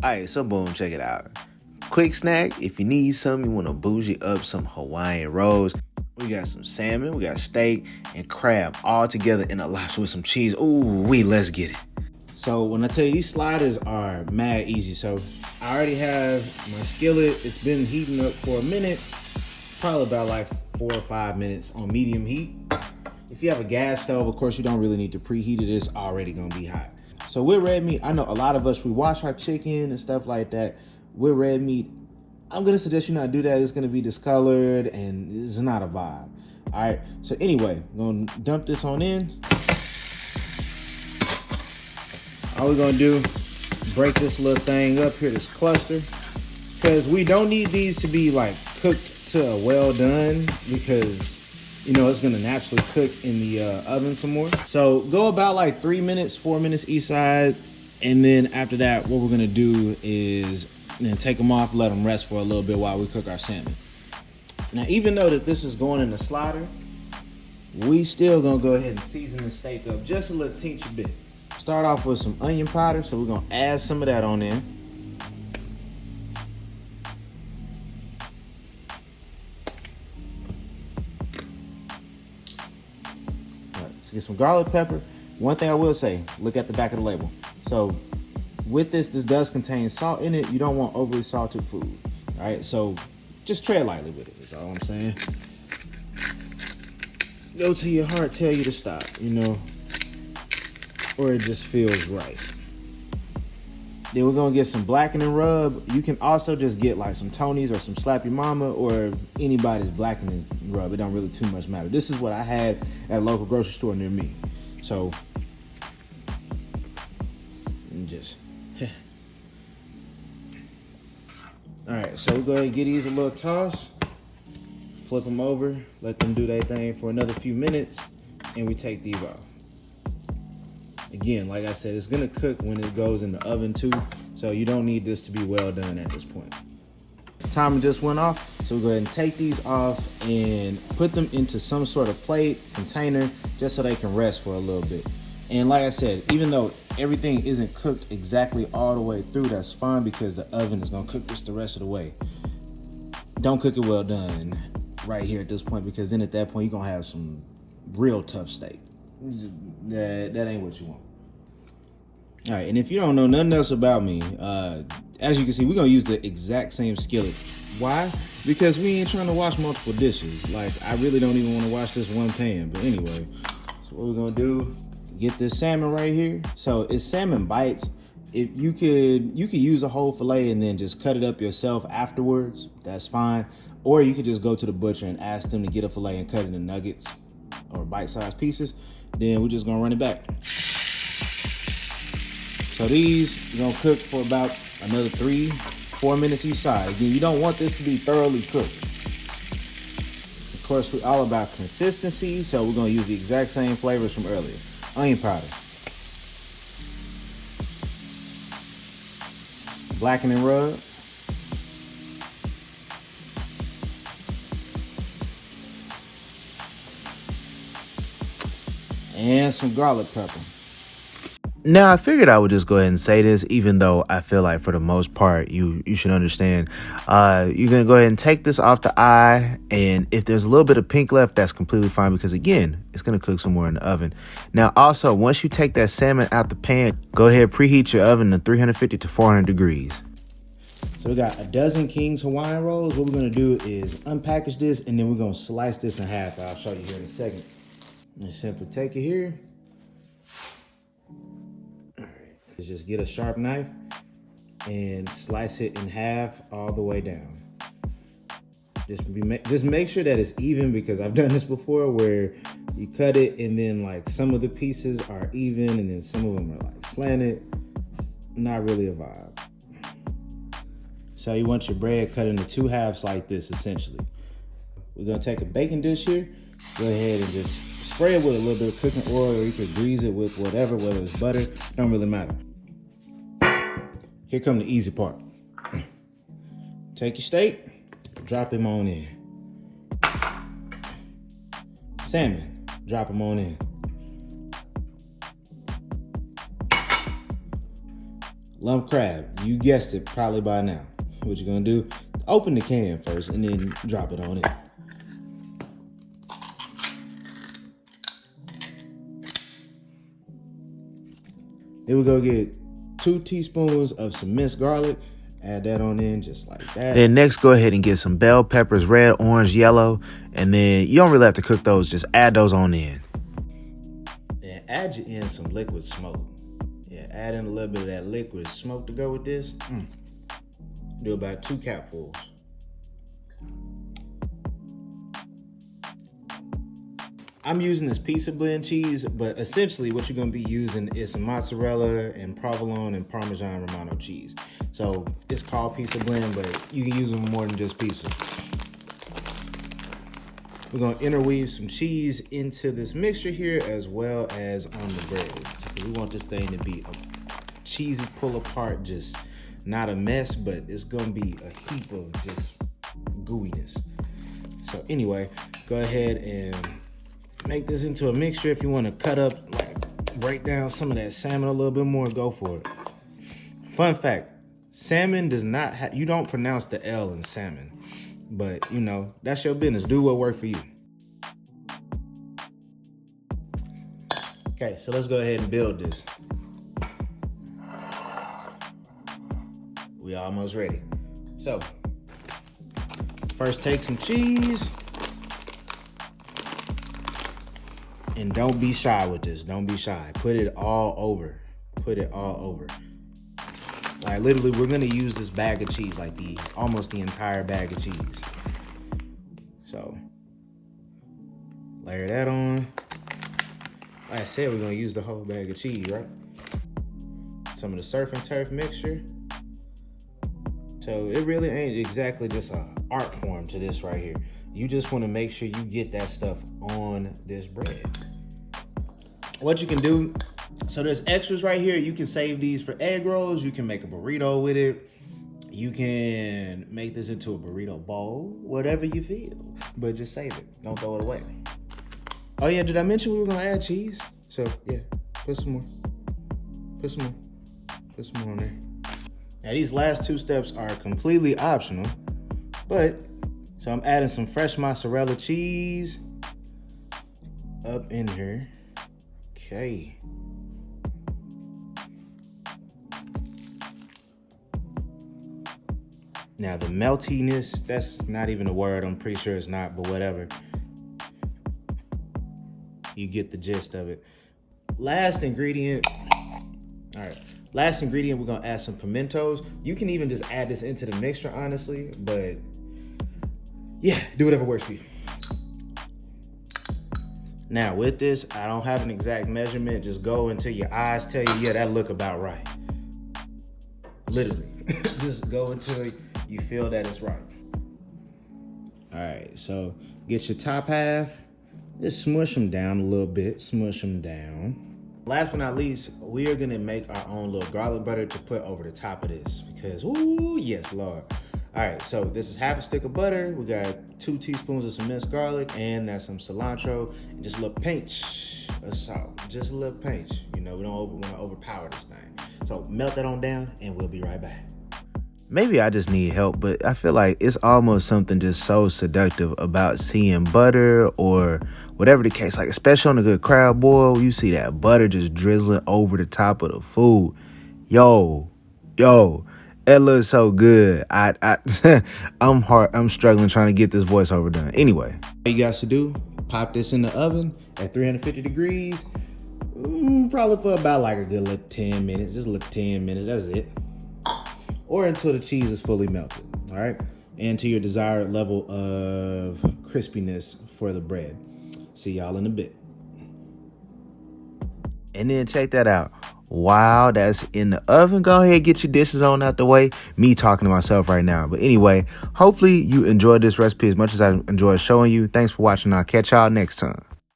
Alright, so boom, check it out. Quick snack, if you need something, you want to bougie up some Hawaiian rolls. We got some salmon, we got steak, and crab all together in a lobster with some cheese. Ooh, let's get it. So when I tell you, these sliders are mad easy. So I already have my skillet. It's been heating up for a minute, probably about like 4 or 5 minutes on medium heat. If you have a gas stove, of course, you don't really need to preheat it. It's already gonna be hot. So with red meat, I know a lot of us, we wash our chicken and stuff like that. With red meat, I'm gonna suggest you not do that. It's gonna be discolored and it's not a vibe. All right, so anyway, I'm gonna dump this on in. All we're gonna do, break this little thing up here, this cluster, because we don't need these to be like cooked to a well done, because you know it's gonna naturally cook in the oven some more. So go about like 3 minutes, 4 minutes each side, and then after that, what we're gonna do is then take them off, let them rest for a little bit while we cook our salmon. Now, even though that this is going in the slider, we still gonna go ahead and season the steak up just a little teensy bit. Start off with some onion powder, so we're gonna add some of that on in. All right, so get some garlic pepper. One thing I will say, look at the back of the label. So with this does contain salt in it. You don't want overly salted food. All right, so just tread lightly with it, is all I'm saying. Go till your heart tell you to stop, you know, or it just feels right. Then we're gonna get some blackening rub. You can also just get like some Tony's or some Slap Your Mama or anybody's blackening rub. It don't really too much matter. This is what I had at a local grocery store near me. So just all right, so we're going to give these a little toss, flip them over, let them do their thing for another few minutes, and we take these off. Again, like I said, it's going to cook when it goes in the oven too, so you don't need this to be well done at this point. Timer just went off, so we'll go ahead and take these off and put them into some sort of plate, container, just so they can rest for a little bit. And like I said, even though everything isn't cooked exactly all the way through, that's fine, because the oven is gonna cook this the rest of the way. Don't cook it well done right here at this point, because then at that point, you're gonna have some real tough steak. That ain't what you want. All right, and if you don't know nothing else about me, as you can see, we're gonna use the exact same skillet. Why? Because we ain't trying to wash multiple dishes. Like, I really don't even wanna wash this one pan, but anyway, so what we're gonna do, get this salmon right here. So it's salmon bites. If you could use a whole fillet and then just cut it up yourself afterwards, that's fine. Or you could just go to the butcher and ask them to get a fillet and cut it in nuggets or bite-sized pieces. Then we're just gonna run it back. So these are gonna cook for about another 3-4 minutes each side. Again, you don't want this to be thoroughly cooked. Of course, we're all about consistency, so we're gonna use the exact same flavors from earlier. Onion powder, blackening rub, and some garlic pepper. Now, I figured I would just go ahead and say this, even though I feel like for the most part, you should understand. You're going to go ahead and take this off the eye. And if there's a little bit of pink left, that's completely fine, because, again, it's going to cook some more in the oven. Now, also, once you take that salmon out the pan, go ahead, preheat your oven to 350 to 400 degrees. So we got a dozen King's Hawaiian rolls. What we're going to do is unpackage this, and then we're going to slice this in half. I'll show you here in a second. And simply take it here. Just get a sharp knife and slice it in half all the way down. Just make sure that it's even, because I've done this before where you cut it and then like some of the pieces are even and then some of them are like slanted. Not really a vibe. So you want your bread cut into 2 halves like this, essentially. We're gonna take a baking dish here. Go ahead and just spray it with a little bit of cooking oil, or you could grease it with whatever, whether it's butter, don't really matter. Here come the easy part. Take your steak, drop him on in. Salmon, drop him on in. Lump crab, you guessed it probably by now. What you're gonna do, open the can first and then drop it on it. Then we go get 2 teaspoons of some minced garlic. Add that on in just like that. Then next, go ahead and get some bell peppers, red, orange, yellow. And then you don't really have to cook those. Just add those on in. Then add in some liquid smoke. Yeah, add in a little bit of that liquid smoke to go with this. Do about 2 capfuls. I'm using this pizza blend cheese, but essentially what you're gonna be using is some mozzarella and provolone and Parmesan Romano cheese. So it's called pizza blend, but you can use them more than just pizza. We're gonna interweave some cheese into this mixture here as well as on the bread. So we want this thing to be a cheesy pull apart, just not a mess, but it's gonna be a heap of just gooiness. So anyway, go ahead and make this into a mixture. If you want to cut up, like break down some of that salmon a little bit more, go for it. Fun fact, salmon does not have, you don't pronounce the L in salmon, but you know, that's your business. Do what works for you. Okay, so let's go ahead and build this. We almost ready. So first take some cheese. And don't be shy with this. Don't be shy. Put it all over. Put it all over. Like literally, we're gonna use this bag of cheese, like almost the entire bag of cheese. So layer that on. Like I said, we're gonna use the whole bag of cheese, right? Some of the surf and turf mixture. So it really ain't exactly just an art form to this right here. You just want to make sure you get that stuff on this bread. What you can do, so there's extras right here. You can save these for egg rolls. You can make a burrito with it. You can make this into a burrito bowl, whatever you feel. But just save it. Don't throw it away. Oh yeah, did I mention we were gonna add cheese? So yeah, put some more. Put some more. Put some more on there. Now these last 2 steps are completely optional, but so I'm adding some fresh mozzarella cheese up in here. Okay. Now the meltiness, that's not even a word. I'm pretty sure it's not, but whatever. You get the gist of it. Last ingredient. All right. Last ingredient, we're gonna add some pimentos. You can even just add this into the mixture, honestly, but yeah, do whatever works for you. Now with this, I don't have an exact measurement. Just go until your eyes tell you, yeah, that look about right. Literally, just go until you feel that it's right. All right, so get your top half, just smush them down a little bit, smush them down. Last but not least, we are gonna make our own little garlic butter to put over the top of this because, ooh, yes, Lord. All right, so this is half a stick of butter. We got 2 teaspoons of some minced garlic, and that's some cilantro, and just a little pinch of salt. Just a little pinch. You know, we don't want to overpower this thing. So melt that on down, and we'll be right back. Maybe I just need help, but I feel like it's almost something just so seductive about seeing butter or whatever the case, like especially on a good crab boil, you see that butter just drizzling over the top of the food. Yo, it looks so good. I'm struggling trying to get this voiceover done. Anyway, all you guys to do, pop this in the oven at 350 degrees, probably for about like a good little 10 minutes, just a little 10 minutes, that's it. Or until the cheese is fully melted, all right? And to your desired level of crispiness for the bread. See y'all in a bit. And then check that out. Wow, that's in the oven. Go ahead, get your dishes on out the way. Me talking to myself right now. But anyway, hopefully you enjoyed this recipe as much as I enjoyed showing you. Thanks for watching. I'll catch y'all next time.